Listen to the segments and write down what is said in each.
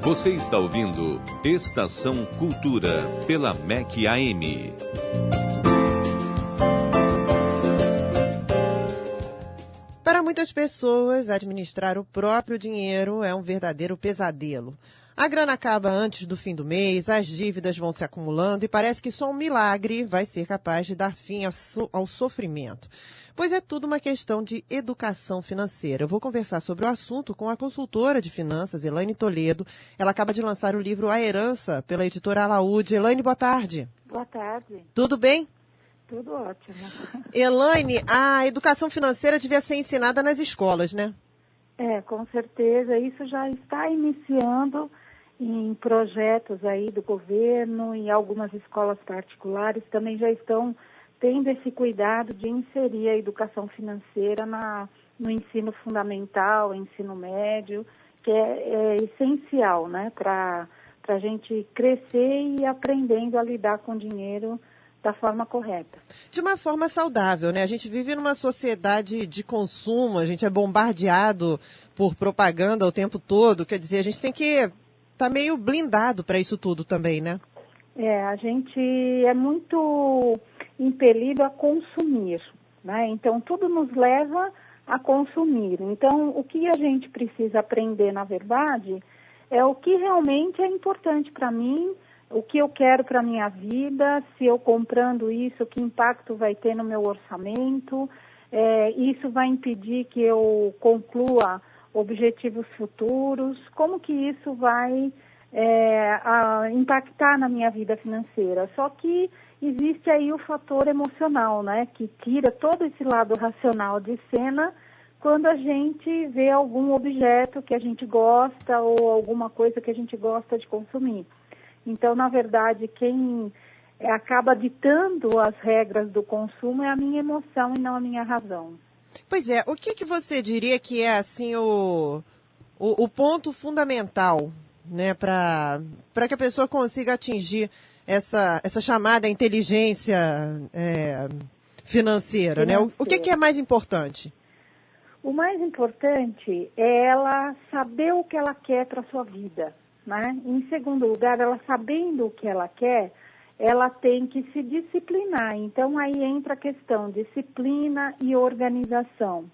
Você está ouvindo Estação Cultura, pela MEC AM. Para muitas pessoas, administrar o próprio dinheiro é um verdadeiro pesadelo. A grana acaba antes do fim do mês, as dívidas vão se acumulando e parece que só um milagre vai ser capaz de dar fim ao sofrimento. Pois é tudo uma questão de educação financeira. Eu vou conversar sobre o assunto com a consultora de finanças, Elaine Toledo. Ela acaba de lançar o livro A Herança, pela editora Alaúde. Elaine, boa tarde. Boa tarde. Tudo bem? Tudo ótimo. Elaine, a educação financeira devia ser ensinada nas escolas, né? Com certeza. Isso já está iniciando em projetos aí do governo e algumas escolas particulares também já estão tendo esse cuidado de inserir a educação financeira no ensino fundamental, ensino médio, que é essencial, né, para a gente crescer e aprendendo a lidar com o dinheiro da forma correta. De uma forma saudável, né? A gente vive numa sociedade de consumo, a gente é bombardeado por propaganda o tempo todo, quer dizer, a gente tem que estar meio blindado para isso tudo também, né? A gente é muito impelido a consumir, né? Então, tudo nos leva a consumir. Então, o que a gente precisa aprender, na verdade, é o que realmente é importante para mim, o que eu quero para a minha vida, se eu comprando isso, que impacto vai ter no meu orçamento, isso vai impedir que eu conclua objetivos futuros, como que isso vai impactar na minha vida financeira. Só que existe aí o fator emocional, né, que tira todo esse lado racional de cena quando a gente vê algum objeto que a gente gosta ou alguma coisa que a gente gosta de consumir. Então, na verdade, quem acaba ditando as regras do consumo é a minha emoção e não a minha razão. Pois é, o que você diria que é assim o ponto fundamental, né, para que a pessoa consiga atingir essa chamada inteligência financeira, né? O que é mais importante? O mais importante é ela saber o que ela quer para a sua vida, né? Em segundo lugar, ela sabendo o que ela quer, ela tem que se disciplinar. Então, aí entra a questão disciplina e organização.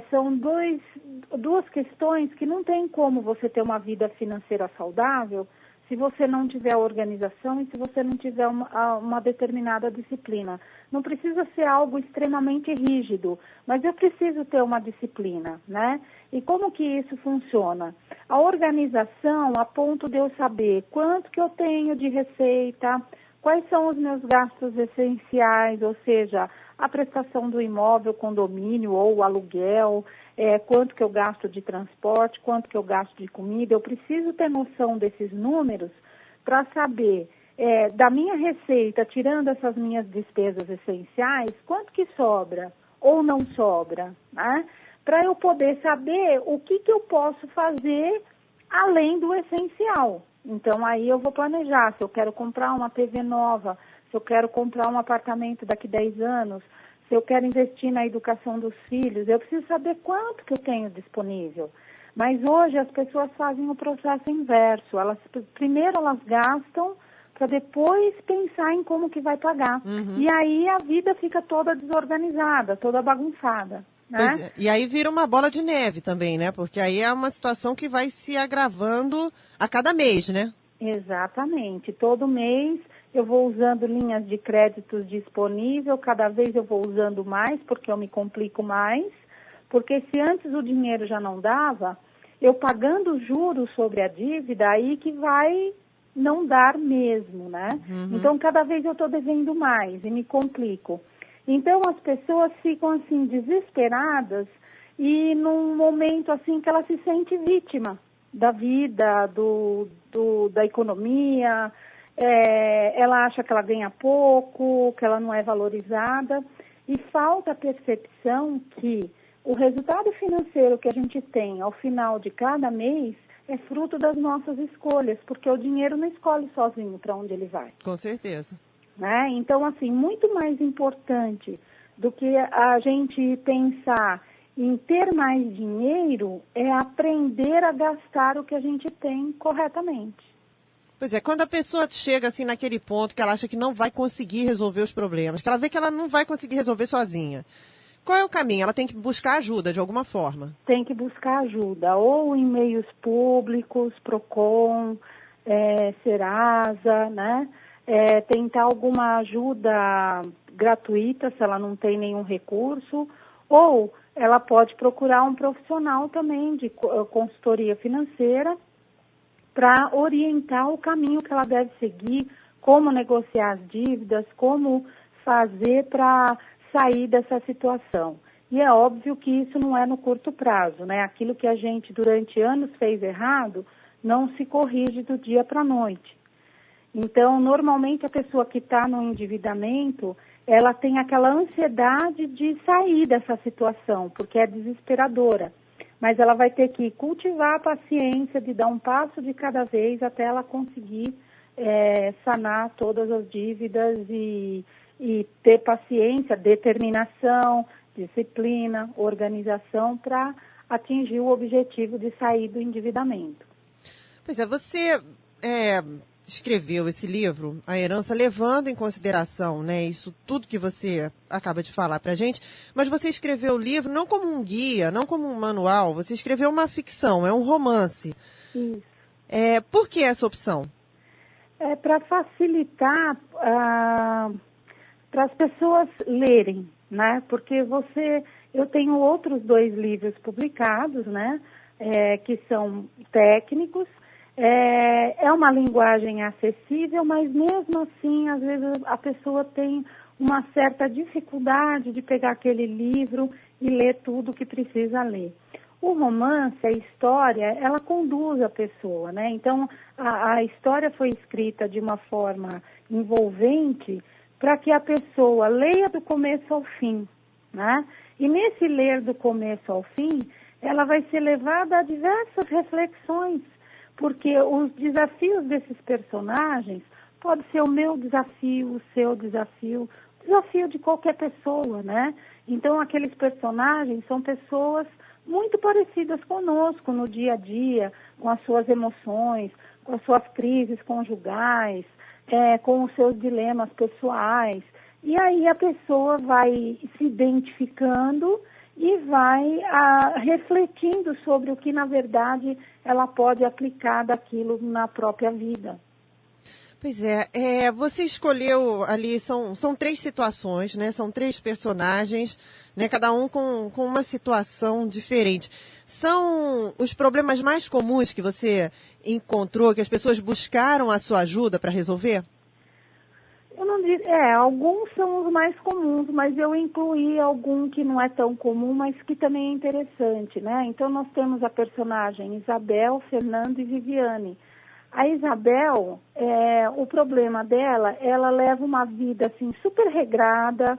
São duas questões que não tem como você ter uma vida financeira saudável se você não tiver organização e se você não tiver uma determinada disciplina. Não precisa ser algo extremamente rígido, mas eu preciso ter uma disciplina, né? E como que isso funciona? A organização, a ponto de eu saber quanto que eu tenho de receita, quais são os meus gastos essenciais, ou seja, a prestação do imóvel, condomínio ou aluguel, quanto que eu gasto de transporte, quanto que eu gasto de comida. Eu preciso ter noção desses números para saber da minha receita, tirando essas minhas despesas essenciais, quanto que sobra ou não sobra, né? Para eu poder saber o que eu posso fazer além do essencial. Então, aí eu vou planejar se eu quero comprar uma TV nova, se eu quero comprar um apartamento daqui 10 anos, se eu quero investir na educação dos filhos, eu preciso saber quanto que eu tenho disponível. Mas hoje as pessoas fazem o processo inverso. Primeiro elas gastam para depois pensar em como que vai pagar. Uhum. E aí a vida fica toda desorganizada, toda bagunçada, né? Pois é. E aí vira uma bola de neve também, né? Porque aí é uma situação que vai se agravando a cada mês, né? Exatamente. Todo mês eu vou usando linhas de créditos disponível, cada vez eu vou usando mais, porque eu me complico mais. Porque se antes o dinheiro já não dava, eu pagando juros sobre a dívida, aí que vai não dar mesmo, né? Uhum. Então, cada vez eu estou devendo mais e me complico. Então, as pessoas ficam, assim, desesperadas e num momento, assim, que ela se sente vítima da vida, da economia, ela acha que ela ganha pouco, que ela não é valorizada, e falta a percepção que o resultado financeiro que a gente tem ao final de cada mês é fruto das nossas escolhas, porque o dinheiro não escolhe sozinho para onde ele vai. Com certeza. Né? Então, assim, muito mais importante do que a gente pensar em ter mais dinheiro é aprender a gastar o que a gente tem corretamente. Pois é, quando a pessoa chega assim naquele ponto que ela acha que não vai conseguir resolver os problemas, que ela vê que ela não vai conseguir resolver sozinha, qual é o caminho? Ela tem que buscar ajuda de alguma forma. Tem que buscar ajuda, ou em meios públicos, Procon, Serasa, né? Tentar alguma ajuda gratuita, se ela não tem nenhum recurso, ou ela pode procurar um profissional também de consultoria financeira para orientar o caminho que ela deve seguir, como negociar as dívidas, como fazer para sair dessa situação. E é óbvio que isso não é no curto prazo, né? Aquilo que a gente durante anos fez errado não se corrige do dia para a noite. Então, normalmente a pessoa que está no endividamento, ela tem aquela ansiedade de sair dessa situação, porque é desesperadora. Mas ela vai ter que cultivar a paciência de dar um passo de cada vez até ela conseguir sanar todas as dívidas e ter paciência, determinação, disciplina, organização para atingir o objetivo de sair do endividamento. Pois é, você escreveu esse livro, A Herança, levando em consideração, né, isso tudo que você acaba de falar para a gente, mas você escreveu o livro não como um guia, não como um manual, você escreveu uma ficção, é um romance. Isso. Por que essa opção? É para facilitar para as pessoas lerem, né? Porque eu tenho outros 2 livros publicados, né? Que são técnicos. É uma linguagem acessível, mas mesmo assim, às vezes a pessoa tem uma certa dificuldade de pegar aquele livro e ler tudo que precisa ler. O romance, a história, ela conduz a pessoa, né? Então, a história foi escrita de uma forma envolvente para que a pessoa leia do começo ao fim, né? E nesse ler do começo ao fim, ela vai ser levada a diversas reflexões, porque os desafios desses personagens pode ser o meu desafio, o seu desafio, o desafio de qualquer pessoa, né? Então, aqueles personagens são pessoas muito parecidas conosco no dia a dia, com as suas emoções, com as suas crises conjugais, com os seus dilemas pessoais. E aí a pessoa vai se identificando e vai refletindo sobre o que, na verdade, ela pode aplicar daquilo na própria vida. Pois você escolheu ali, são 3 situações, né? São 3 personagens, né? Cada um com uma situação diferente. São os problemas mais comuns que você encontrou, que as pessoas buscaram a sua ajuda para resolver? Eu não diria, alguns são os mais comuns, mas eu incluí algum que não é tão comum, mas que também é interessante, né? Então nós temos a personagem Isabel, Fernando e Viviane. A Isabel, o problema dela, ela leva uma vida assim super regrada,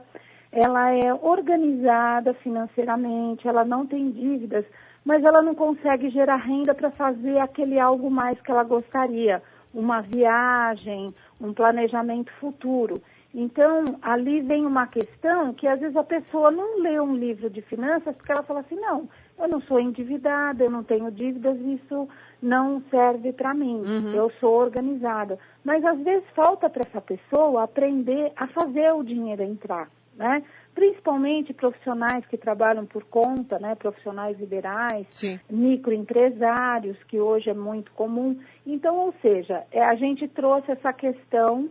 ela é organizada financeiramente, ela não tem dívidas, mas ela não consegue gerar renda para fazer aquele algo mais que ela gostaria, uma viagem, um planejamento futuro. Então, ali vem uma questão que às vezes a pessoa não lê um livro de finanças porque ela fala assim, não, eu não sou endividada, eu não tenho dívidas, isso não serve para mim, eu sou organizada. Mas às vezes falta para essa pessoa aprender a fazer o dinheiro entrar, né? Principalmente profissionais que trabalham por conta, né? Profissionais liberais, Sim. Microempresários, que hoje é muito comum. Então, ou seja, a gente trouxe essa questão,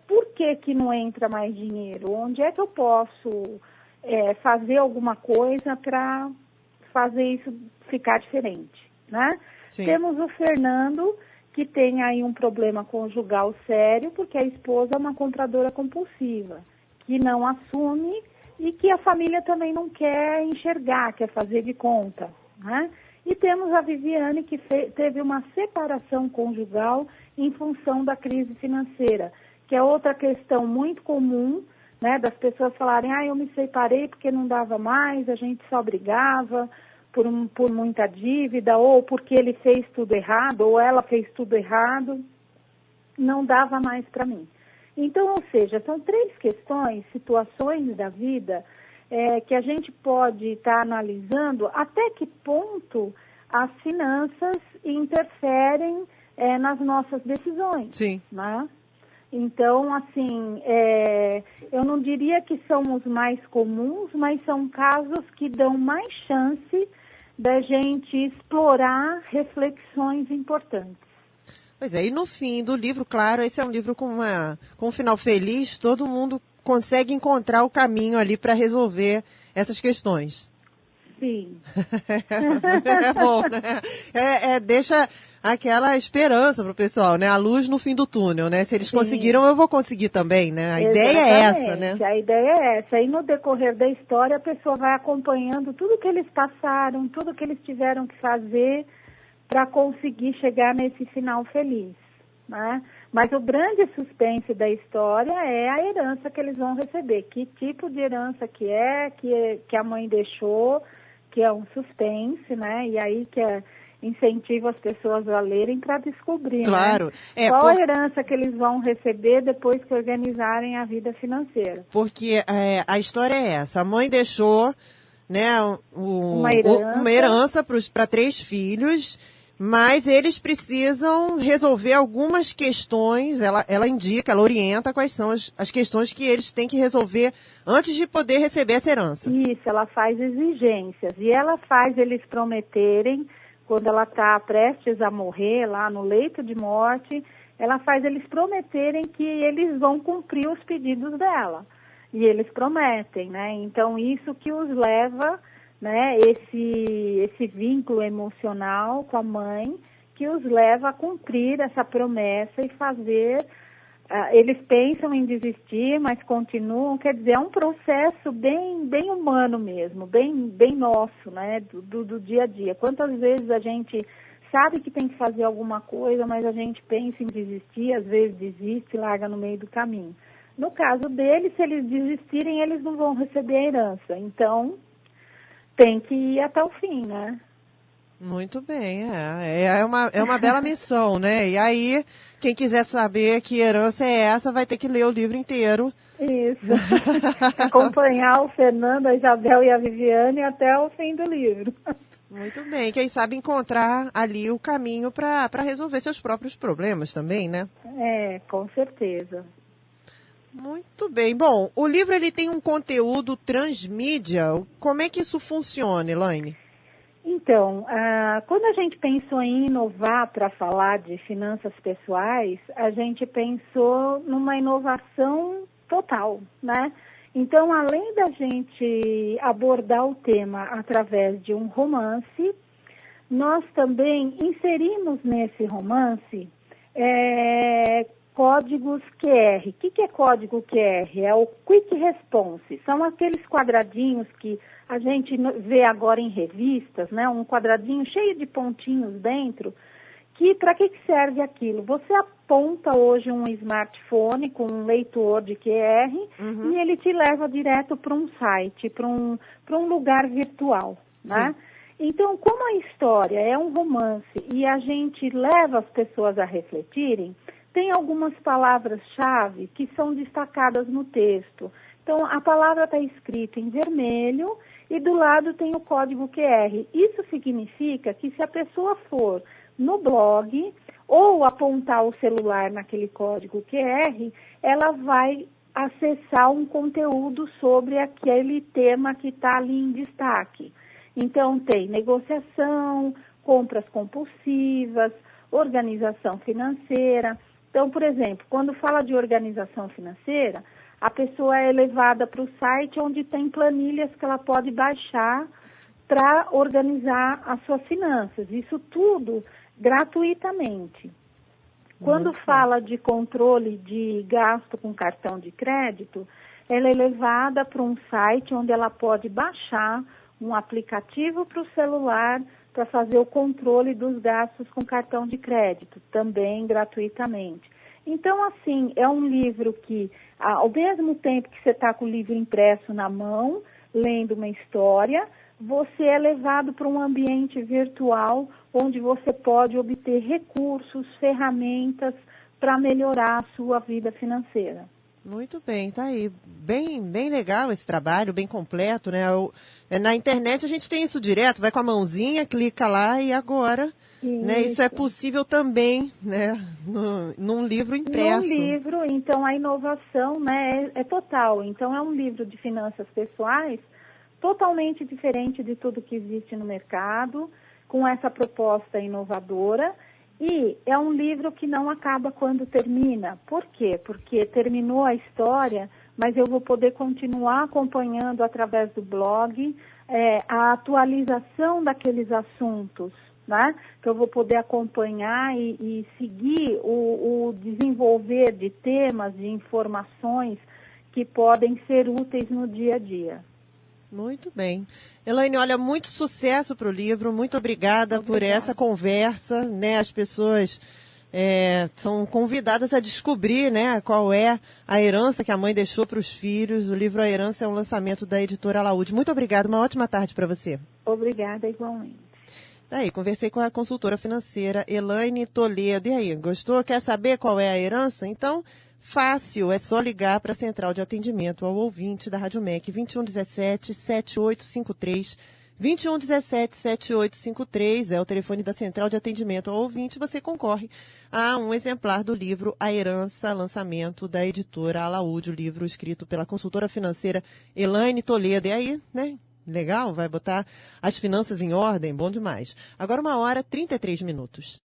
por que não entra mais dinheiro? Onde é que eu posso fazer alguma coisa para fazer isso ficar diferente, né? Sim. Temos o Fernando, que tem aí um problema conjugal sério, porque a esposa é uma compradora compulsiva, que não assume e que a família também não quer enxergar, quer fazer de conta, né? E temos a Viviane, que teve uma separação conjugal em função da crise financeira, que é outra questão muito comum, né, das pessoas falarem, eu me separei porque não dava mais, a gente só brigava por muita dívida, ou porque ele fez tudo errado, ou ela fez tudo errado, não dava mais para mim. Então, ou seja, são 3 questões, situações da vida que a gente pode estar analisando até que ponto as finanças interferem nas nossas decisões. Sim. Né? Então, assim, eu não diria que são os mais comuns, mas são casos que dão mais chance da gente explorar reflexões importantes. Pois é, e no fim do livro, claro, esse é um livro com um final feliz, todo mundo consegue encontrar o caminho ali para resolver essas questões. Sim. É bom, né? Deixa aquela esperança para o pessoal, né? A luz no fim do túnel, né? Se eles conseguiram, eu vou conseguir também, né? A ideia é essa, né? A ideia é essa. E no decorrer da história, a pessoa vai acompanhando tudo que eles passaram, tudo que eles tiveram que fazer para conseguir chegar nesse final feliz, né? Mas o grande suspense da história é a herança que eles vão receber. Que tipo de herança que a mãe deixou, que é um suspense, né? E aí incentiva as pessoas a lerem para descobrir, claro. Né? Qual a herança que eles vão receber depois que organizarem a vida financeira. Porque a história é essa. A mãe deixou, né, uma herança para 3 filhos, mas eles precisam resolver algumas questões. Ela indica, ela orienta quais são as questões que eles têm que resolver antes de poder receber essa herança. Isso, ela faz exigências. E ela faz eles prometerem, quando ela está prestes a morrer, lá no leito de morte, ela faz eles prometerem que eles vão cumprir os pedidos dela. E eles prometem, né? Então, isso que os leva, né, esse vínculo emocional com a mãe, que os leva a cumprir essa promessa e fazer... eles pensam em desistir, mas continuam. Quer dizer, é um processo bem humano mesmo, bem nosso, né, do dia a dia. Quantas vezes a gente sabe que tem que fazer alguma coisa, mas a gente pensa em desistir, às vezes desiste e larga no meio do caminho. No caso deles, se eles desistirem, eles não vão receber a herança. Então, tem que ir até o fim, né? Muito bem, é uma bela missão, né? E aí, quem quiser saber que herança é essa, vai ter que ler o livro inteiro. Isso. Acompanhar o Fernando, a Isabel e a Viviane até o fim do livro. Muito bem. Quem sabe encontrar ali o caminho para resolver seus próprios problemas também, né? Com certeza. Muito bem. Bom, o livro ele tem um conteúdo transmídia. Como é que isso funciona, Elaine? Então, quando a gente pensou em inovar para falar de finanças pessoais, a gente pensou numa inovação total, né? Então, além da gente abordar o tema através de um romance, nós também inserimos nesse romance códigos QR. O que é código QR? É o Quick Response. São aqueles quadradinhos que a gente vê agora em revistas, né? Um quadradinho cheio de pontinhos dentro. Para que serve aquilo? Você aponta hoje um smartphone com um leitor de QR e ele te leva direto para um site, para um lugar virtual, né? Então, como a história é um romance e a gente leva as pessoas a refletirem, tem algumas palavras-chave que são destacadas no texto. Então, a palavra está escrita em vermelho e do lado tem o código QR. Isso significa que se a pessoa for no blog ou apontar o celular naquele código QR, ela vai acessar um conteúdo sobre aquele tema que está ali em destaque. Então, tem negociação, compras compulsivas, organização financeira. Então, por exemplo, quando fala de organização financeira, a pessoa é levada para o site onde tem planilhas que ela pode baixar para organizar as suas finanças. Isso tudo gratuitamente. Quando fala de controle de gasto com cartão de crédito, ela é levada para um site onde ela pode baixar um aplicativo para o celular para fazer o controle dos gastos com cartão de crédito, também gratuitamente. Então, assim, é um livro que, ao mesmo tempo que você está com o livro impresso na mão, lendo uma história, você é levado para um ambiente virtual onde você pode obter recursos, ferramentas para melhorar a sua vida financeira. Muito bem, tá aí. Bem legal esse trabalho, bem completo, né? Na internet a gente tem isso direto, vai com a mãozinha, clica lá e agora, né? Isso é possível também, né? Num livro impresso. Num livro, então a inovação, né, é total. Então é um livro de finanças pessoais totalmente diferente de tudo que existe no mercado, com essa proposta inovadora. E é um livro que não acaba quando termina. Por quê? Porque terminou a história, mas eu vou poder continuar acompanhando através do blog a atualização daqueles assuntos, né? Que eu vou poder acompanhar e seguir o desenvolver de temas, de informações que podem ser úteis no dia a dia. Muito bem. Elaine, olha, muito sucesso para o livro, muito obrigada por essa conversa, né? As pessoas são convidadas a descobrir, né, qual é a herança que a mãe deixou para os filhos. O livro A Herança é um lançamento da editora Alaúde. Muito obrigada, uma ótima tarde para você. Obrigada, igualmente. Daí, conversei com a consultora financeira Elaine Toledo. E aí, gostou? Quer saber qual é a herança? Então, fácil, é só ligar para a central de atendimento ao ouvinte da Rádio MEC, 2117-7853. 2117-7853 é o telefone da central de atendimento ao ouvinte. Você concorre a um exemplar do livro A Herança, lançamento da editora Alaúde, o livro escrito pela consultora financeira Elaine Toledo. E aí, né? Legal? Vai botar as finanças em ordem? Bom demais. Agora 1h33.